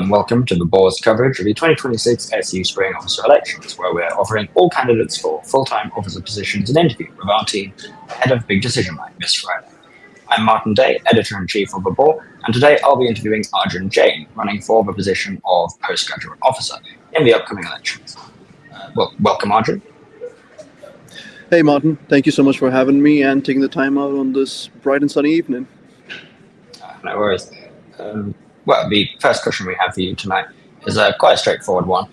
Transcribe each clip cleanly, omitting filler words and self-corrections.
and welcome to the Boar's coverage of the 2026 SU Spring Officer Elections, where we're offering all candidates for full-time officer positions an interview with our team ahead of Big Decision Night this Friday. I'm Martin Day, Editor-in-Chief of the Boar, and today I'll be interviewing Arjun Jain, running for the position of Postgraduate Officer in the upcoming elections. Welcome, Arjun. Hey Martin, thank you so much for having me and taking the time out on this bright and sunny evening. No worries. The first question we have for you tonight is quite a straightforward one.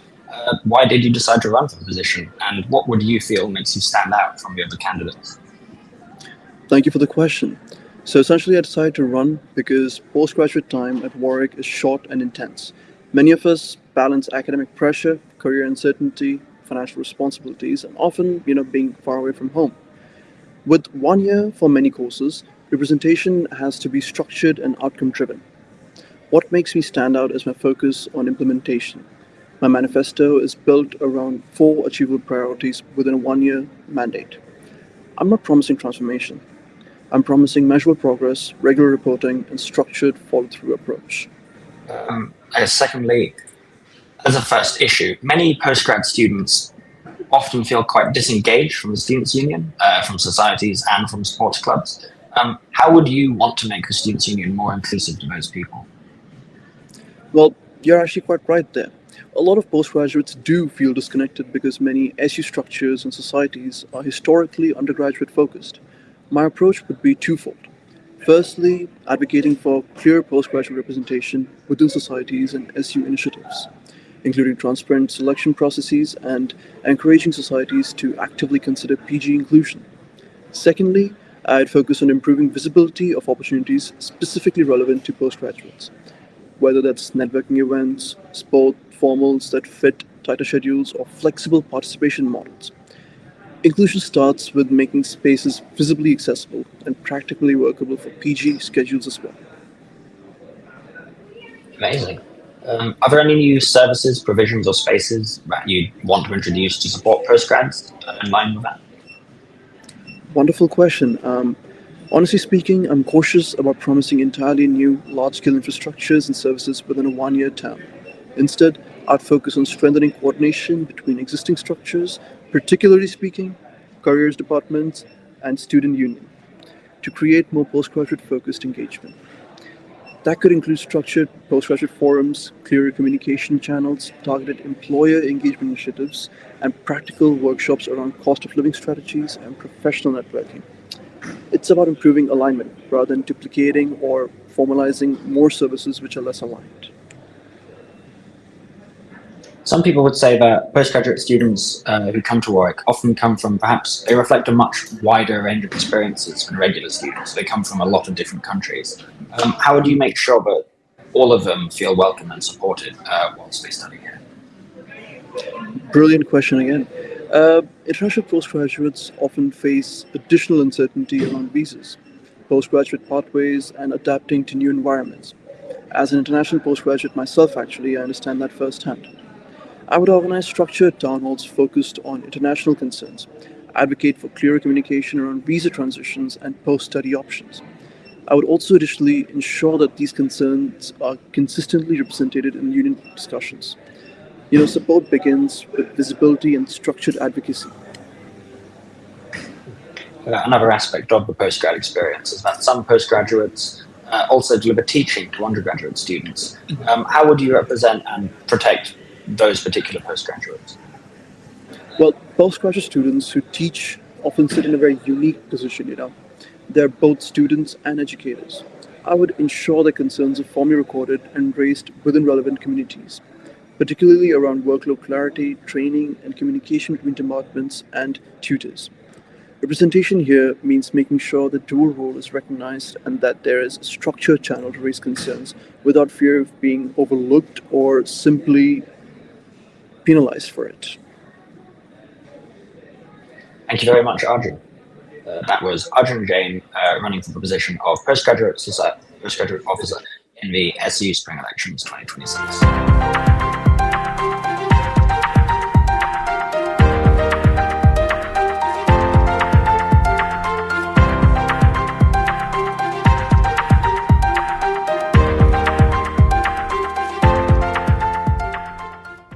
Why did you decide to run for the position, and what would you feel makes you stand out from the other candidates? Thank you for the question. So essentially I decided to run because postgraduate time at Warwick is short and intense. Many of us balance academic pressure, career uncertainty, financial responsibilities, and often, being far away from home. With 1 year for many courses, representation has to be structured and outcome-driven. What makes me stand out is my focus on implementation. My manifesto is built around 4 achievable priorities within a 1-year mandate. I'm not promising transformation. I'm promising measurable progress, regular reporting, and structured follow-through approach. Secondly, as a first issue, many postgrad students often feel quite disengaged from the Students' Union, from societies, and from sports clubs. How would you want to make the Students' Union more inclusive to those people? Well, you're actually quite right there. A lot of postgraduates do feel disconnected because many SU structures and societies are historically undergraduate focused. My approach would be twofold. Firstly, advocating for clear postgraduate representation within societies and SU initiatives, including transparent selection processes and encouraging societies to actively consider PG inclusion. Secondly, I'd focus on improving visibility of opportunities specifically relevant to postgraduates, whether that's networking events, sport formals that fit tighter schedules, or flexible participation models. Inclusion starts with making spaces visibly accessible and practically workable for PG schedules as well. Amazing. Are there any new services, provisions, or spaces that you want to introduce to support postgrads in line with that? Wonderful question. Honestly speaking, I'm cautious about promising entirely new large-scale infrastructures and services within a 1-year term. Instead, I'd focus on strengthening coordination between existing structures, particularly speaking, careers departments, and student union, to create more postgraduate-focused engagement. That could include structured postgraduate forums, clearer communication channels, targeted employer engagement initiatives, and practical workshops around cost of living strategies and professional networking. It's about improving alignment rather than duplicating or formalizing more services which are less aligned. Some people would say that postgraduate students who come to Warwick often come from they reflect a much wider range of experiences than regular students. They come from a lot of different countries. How would you make sure that all of them feel welcome and supported whilst they study here? Brilliant question again. International postgraduates often face additional uncertainty around visas, postgraduate pathways, and adapting to new environments. As an international postgraduate myself, actually, I understand that firsthand. I would organize structured town halls focused on international concerns, advocate for clearer communication around visa transitions and post-study options. I would also additionally ensure that these concerns are consistently represented in union discussions. Support begins with visibility and structured advocacy. Another aspect of the postgrad experience is that some postgraduates also deliver teaching to undergraduate students. How would you represent and protect those particular postgraduates? Well, postgraduate students who teach often sit in a very unique position, They're both students and educators. I would ensure their concerns are formally recorded and raised within relevant communities, particularly around workload clarity, training, and communication between departments and tutors. Representation here means making sure the dual role is recognized and that there is a structured channel to raise concerns without fear of being overlooked or simply penalized for it. Thank you very much, Arjun. That was Arjun Jain running for the position of postgraduate officer in the SU Spring Elections 2026.